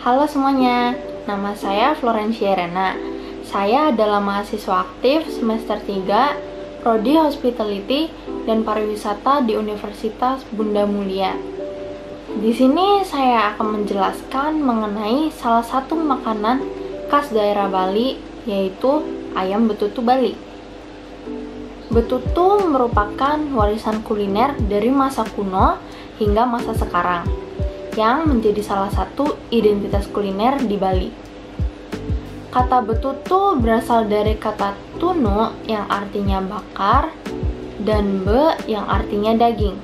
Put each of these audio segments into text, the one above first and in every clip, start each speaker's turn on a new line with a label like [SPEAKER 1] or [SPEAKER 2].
[SPEAKER 1] Halo semuanya, nama saya Florencia Rena. Saya adalah mahasiswa aktif semester 3, Prodi Hospitality dan Pariwisata di Universitas Bunda Mulia. Di sini saya akan menjelaskan mengenai salah satu makanan khas daerah Bali, yaitu ayam betutu Bali. Betutu merupakan warisan kuliner dari masa kuno hingga masa sekarang, yang menjadi salah satu identitas kuliner di Bali. Kata betutu berasal dari kata tunu yang artinya bakar dan be yang artinya daging.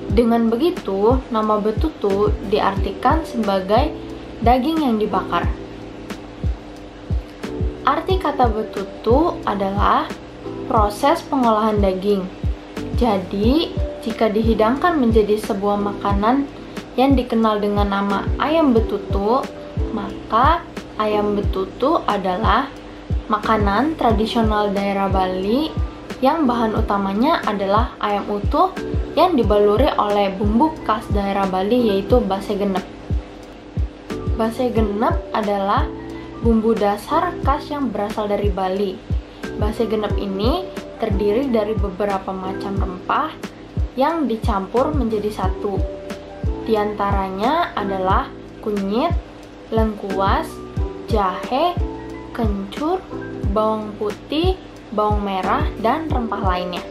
[SPEAKER 1] Dengan begitu, nama betutu diartikan sebagai daging yang dibakar. Arti kata betutu adalah proses pengolahan daging. Jadi, jika dihidangkan menjadi sebuah makanan yang dikenal dengan nama ayam betutu, maka ayam betutu adalah makanan tradisional daerah Bali yang bahan utamanya adalah ayam utuh yang dibaluri oleh bumbu khas daerah Bali, yaitu base genep. Base genep adalah bumbu dasar khas yang berasal dari Bali. Base genep ini terdiri dari beberapa macam rempah yang dicampur menjadi satu. Di antaranya adalah kunyit, lengkuas, jahe, kencur, bawang putih, bawang merah, dan rempah lainnya.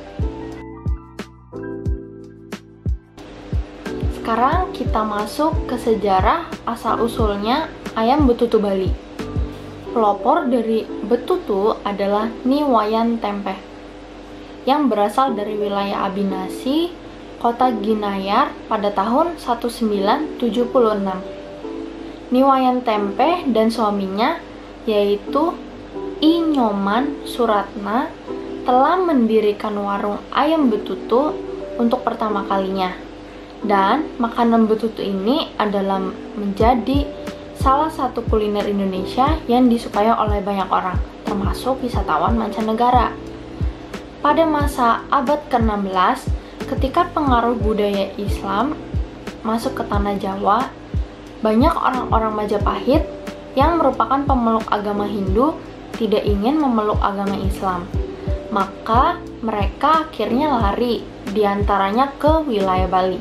[SPEAKER 1] Sekarang kita masuk ke sejarah asal-usulnya ayam betutu Bali. Pelopor dari betutu adalah Niwayan Tempe yang berasal dari wilayah Abinasi, Kota Ginanyar pada tahun 1976. Niwayan Tempe dan suaminya, yaitu I Nyoman Suratna, telah mendirikan warung ayam betutu untuk pertama kalinya. Dan makanan betutu ini adalah menjadi salah satu kuliner Indonesia yang disukai oleh banyak orang, termasuk wisatawan mancanegara. Pada masa abad ke-16, ketika pengaruh budaya Islam masuk ke tanah Jawa, banyak orang-orang Majapahit yang merupakan pemeluk agama Hindu tidak ingin memeluk agama Islam. Maka mereka akhirnya lari, diantaranya ke wilayah Bali.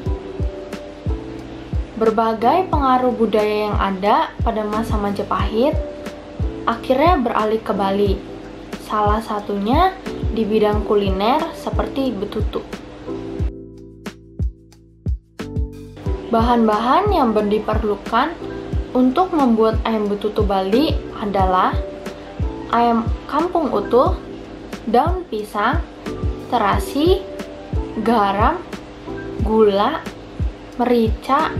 [SPEAKER 1] Berbagai pengaruh budaya yang ada pada masa Majapahit akhirnya beralih ke Bali. Salah satunya di bidang kuliner seperti betutu. Bahan-bahan yang diperlukan untuk membuat ayam betutu Bali adalah ayam kampung utuh, daun pisang, terasi, garam, gula, merica,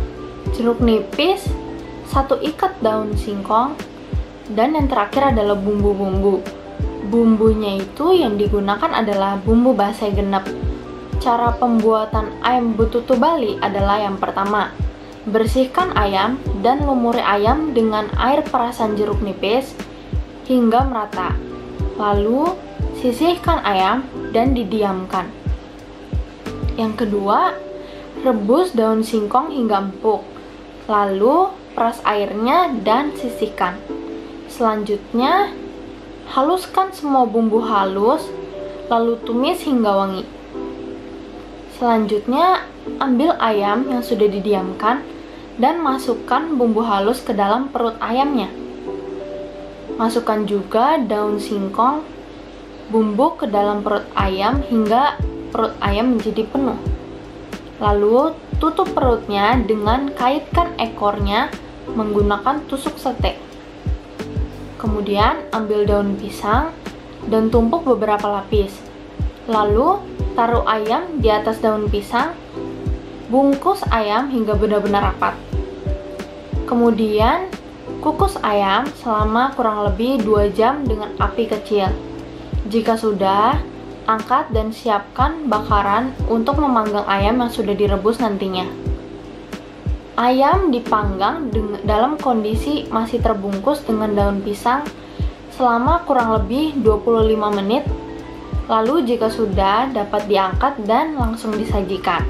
[SPEAKER 1] jeruk nipis, 1 ikat daun singkong, dan yang terakhir adalah bumbu-bumbu. Bumbunya itu yang digunakan adalah bumbu base genep. Cara pembuatan ayam betutu Bali adalah yang pertama, bersihkan ayam dan lumuri ayam dengan air perasan jeruk nipis hingga merata. Lalu, sisihkan ayam dan didiamkan. Yang kedua, rebus daun singkong hingga empuk. Lalu, peras airnya dan sisihkan. Selanjutnya, haluskan semua bumbu halus, lalu tumis hingga wangi. Selanjutnya, ambil ayam yang sudah didiamkan dan masukkan bumbu halus ke dalam perut ayamnya. Masukkan juga daun singkong, bumbu ke dalam perut ayam hingga perut ayam menjadi penuh. Lalu, tutup perutnya dengan kaitkan ekornya menggunakan tusuk sate. Kemudian, ambil daun pisang dan tumpuk beberapa lapis. Lalu, taruh ayam di atas daun pisang, bungkus ayam hingga benar-benar rapat. Kemudian, kukus ayam selama kurang lebih 2 jam dengan api kecil. Jika sudah, angkat dan siapkan bakaran untuk memanggang ayam yang sudah direbus nantinya. Ayam dipanggang dalam kondisi masih terbungkus dengan daun pisang selama kurang lebih 25 menit. Lalu jika sudah, dapat diangkat dan langsung disajikan.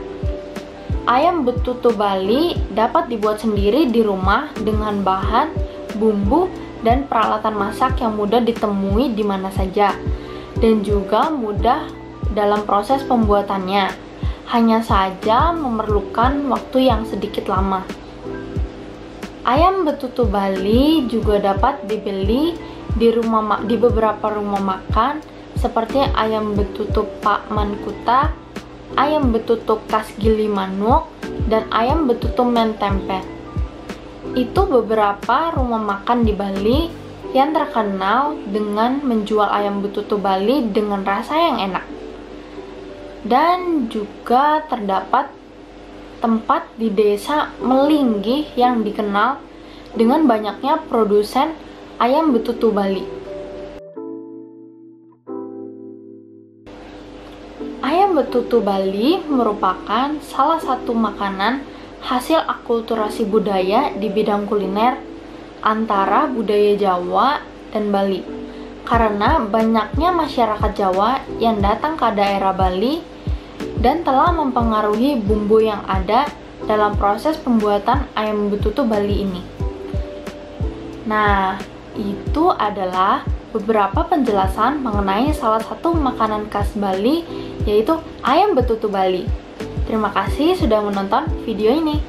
[SPEAKER 1] Ayam betutu Bali dapat dibuat sendiri di rumah dengan bahan, bumbu, dan peralatan masak yang mudah ditemui di mana saja, dan juga mudah dalam proses pembuatannya. Hanya saja memerlukan waktu yang sedikit lama. Ayam betutu Bali juga dapat dibeli di beberapa rumah makan seperti ayam betutu Pak Mankuta, ayam betutu khas Gili Manuk, dan ayam betutu Mentempe. Itu beberapa rumah makan di Bali yang terkenal dengan menjual ayam betutu Bali dengan rasa yang enak. Dan juga terdapat tempat di desa Melinggih yang dikenal dengan banyaknya produsen ayam betutu Bali. Ayam betutu Bali merupakan salah satu makanan hasil akulturasi budaya di bidang kuliner antara budaya Jawa dan Bali. Karena banyaknya masyarakat Jawa yang datang ke daerah Bali dan telah mempengaruhi bumbu yang ada dalam proses pembuatan ayam betutu Bali ini. Nah, itu adalah beberapa penjelasan mengenai salah satu makanan khas Bali, yaitu ayam betutu Bali. Terima kasih sudah menonton video ini.